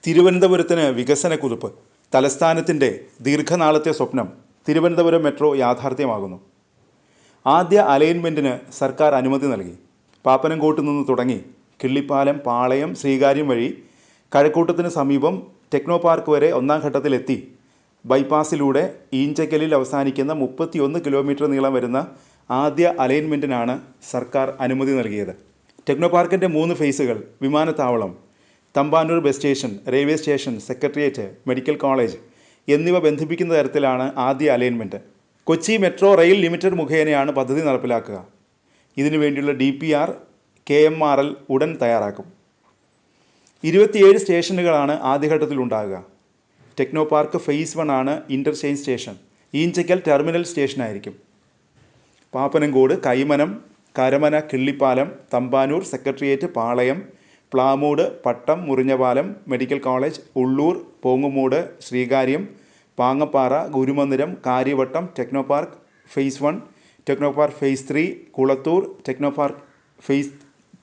തിരുവനന്തപുരത്തിന് വികസന കുതിപ്പ്. തലസ്ഥാനത്തിൻ്റെ ദീർഘനാളത്തെ സ്വപ്നം തിരുവനന്തപുരം മെട്രോ യാഥാർത്ഥ്യമാകുന്നു. ആദ്യ അലൈൻമെൻറ്റിന് സർക്കാർ അനുമതി നൽകി. പാപ്പനംകോട്ട് നിന്ന് തുടങ്ങി കിള്ളിപ്പാലം, പാളയം, ശ്രീകാര്യം വഴി കഴക്കൂട്ടത്തിന് സമീപം ടെക്നോ പാർക്ക് വരെ ഒന്നാം ഘട്ടത്തിലെത്തി. ബൈപ്പാസിലൂടെ ഈഞ്ചക്കലിൽ അവസാനിക്കുന്ന 31 കിലോമീറ്റർ നീളം വരുന്ന ആദ്യ അലൈൻമെൻറ്റിനാണ് സർക്കാർ അനുമതി നൽകിയത്. ടെക്നോ പാർക്കിൻ്റെ 3 ഫേസുകൾ, വിമാനത്താവളം, Thampanoor bus station, railway station, secretariat, medical college എന്നിവ ബന്ധിപ്പിക്കുന്ന തരത്തിലാണ് ആദ്യ alignment. Kochi metro rail limited മുഖേനയാണ് പദ്ധതി നടപ്പിലാക്കുക. ഇതിനു വേണ്ടിയുള്ള DPR KMRL ഉടൻ തയ്യാറാക്കും. 27 സ്റ്റേഷനുകളാണ് ആദ്യഘട്ടത്തിലുണ്ടാകുക. ടെക്നോ പാർക്ക് ഫേസ് 1 ആണ് ഇൻ്റർചേഞ്ച് സ്റ്റേഷൻ. ഈഞ്ചക്കൽ ടെർമിനൽ സ്റ്റേഷനായിരിക്കും. Pappanamcode, Kaimanam, Karamana, Killipalam, Thampanoor, secretariat, Palayam, Plamoodu, Pattom, Murinjapalam, medical college, Ulloor, Pongumoodu, Sreekaryam, Pangappara, Gurumandiram, Kariavattom, techno park phase 1, techno park phase 3, Kulathoor, techno park phase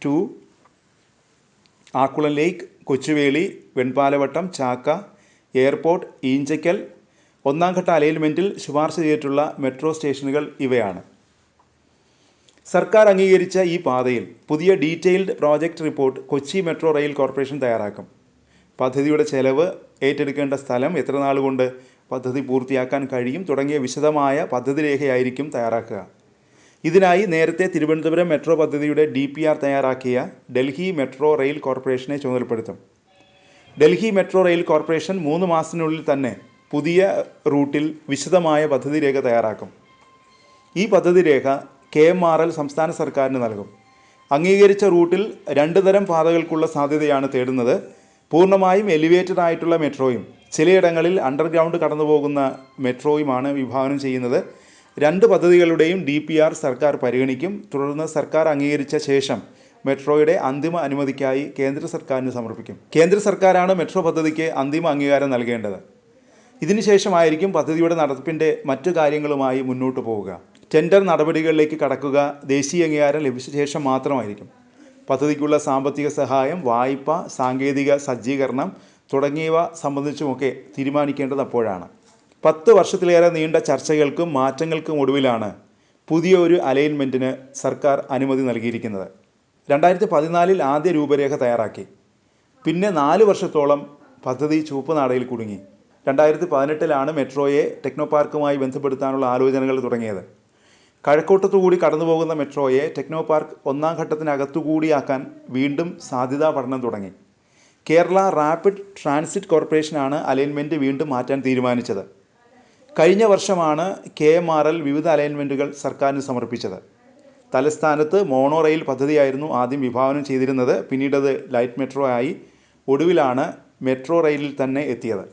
2, Akkulam lake, Kochuveli, Venpalavattom, Chakka, airport, Enchakkal. ഒന്നാം ഘട്ട അലൈൻമെൻറ്റിൽ ശുപാർശ ചെയ്തിട്ടുള്ള മെട്രോ സ്റ്റേഷനുകൾ ഇവയാണ്. സർക്കാർ അംഗീകരിച്ച ഈ പാതയിൽ പുതിയ detailed project report Kochi metro rail corporation തയ്യാറാക്കും. പദ്ധതിയുടെ ചെലവ്, ഏറ്റെടുക്കേണ്ട സ്ഥലം, എത്ര നാളുകൊണ്ട് പദ്ധതി പൂർത്തിയാക്കാൻ കഴിയും തുടങ്ങിയ വിശദമായ പദ്ധതി രേഖയായിരിക്കും തയ്യാറാക്കുക. ഇതിനായി നേരത്തെ തിരുവനന്തപുരം മെട്രോ പദ്ധതിയുടെ DPR തയ്യാറാക്കിയ ഡൽഹി മെട്രോ റെയിൽ കോർപ്പറേഷനെ ചുമതലപ്പെടുത്തും. ഡൽഹി മെട്രോ റെയിൽ കോർപ്പറേഷൻ 3 മാസത്തിനുള്ളിൽ തന്നെ പുതിയ റൂട്ടിൽ വിശദമായ പദ്ധതി രേഖ തയ്യാറാക്കും. ഈ പദ്ധതി രേഖ KMRL സംസ്ഥാന സർക്കാരിന് നൽകും. അംഗീകരിച്ച റൂട്ടിൽ 2 തരം പാതകൾക്കുള്ള സാധ്യതയാണ് തേടുന്നത്. പൂർണ്ണമായും എലിവേറ്റഡ് ആയിട്ടുള്ള മെട്രോയും ചിലയിടങ്ങളിൽ അണ്ടർഗ്രൗണ്ട് കടന്നുപോകുന്ന മെട്രോയുമാണ് വിഭാവനം ചെയ്യുന്നത്. 2 പദ്ധതികളുടെയും DPR സർക്കാർ പരിഗണിക്കും. തുടർന്ന് സർക്കാർ അംഗീകരിച്ച ശേഷം മെട്രോയുടെ അന്തിമ അനുമതിക്കായി കേന്ദ്ര സർക്കാരിന് സമർപ്പിക്കും. കേന്ദ്ര സർക്കാരാണ് മെട്രോ പദ്ധതിക്ക് അന്തിമ അംഗീകാരം നൽകേണ്ടത്. ഇതിനുശേഷമായിരിക്കും പദ്ധതിയുടെ നടത്തിപ്പിൻ്റെ മറ്റു കാര്യങ്ങളുമായി മുന്നോട്ട് പോവുക. ടെൻഡർ നടപടികളിലേക്ക് കടക്കുക ദേശീയ അംഗീകാരം ലഭിച്ച ശേഷം മാത്രമായിരിക്കും. പദ്ധതിക്കുള്ള സാമ്പത്തിക സഹായം, വായ്പ, സാങ്കേതിക സജ്ജീകരണം തുടങ്ങിയവ സംബന്ധിച്ചുമൊക്കെ തീരുമാനിക്കേണ്ടത് അപ്പോഴാണ്. 10 വർഷത്തിലേറെ നീണ്ട ചർച്ചകൾക്കും മാറ്റങ്ങൾക്കും ഒടുവിലാണ് പുതിയ ഒരു അലൈൻമെൻറ്റിന് സർക്കാർ അനുമതി നൽകിയിരിക്കുന്നത്. 2014 ആദ്യ രൂപരേഖ തയ്യാറാക്കി. പിന്നെ 4 വർഷത്തോളം പദ്ധതി ചുവപ്പുനാടയിൽ കുടുങ്ങി. 2018 മെട്രോയെ ടെക്നോ പാർക്കുമായി ബന്ധപ്പെടുത്താനുള്ള ആലോചനകൾ തുടങ്ങിയത്. കഴക്കൂട്ടത്തുകൂടി കടന്നുപോകുന്ന മെട്രോയെ ടെക്നോ പാർക്ക് ഒന്നാം ഘട്ടത്തിനകത്തുകൂടിയാക്കാൻ വീണ്ടും സാധ്യതാ പഠനം തുടങ്ങി. കേരള റാപ്പിഡ് ട്രാൻസിറ്റ് കോർപ്പറേഷനാണ് അലൈൻമെൻറ്റ് വീണ്ടും മാറ്റാൻ തീരുമാനിച്ചത്. കഴിഞ്ഞ വർഷമാണ് KMRL വിവിധ അലൈൻമെൻറ്റുകൾ സർക്കാരിന് സമർപ്പിച്ചത്. തലസ്ഥാനത്ത് മോണോ റെയിൽ പദ്ധതിയായിരുന്നു ആദ്യം വിഭാവനം ചെയ്തിരുന്നത്. പിന്നീടത് ലൈറ്റ് മെട്രോ ആയി. ഒടുവിലാണ് മെട്രോ റെയിലിൽ തന്നെ എത്തിയത്.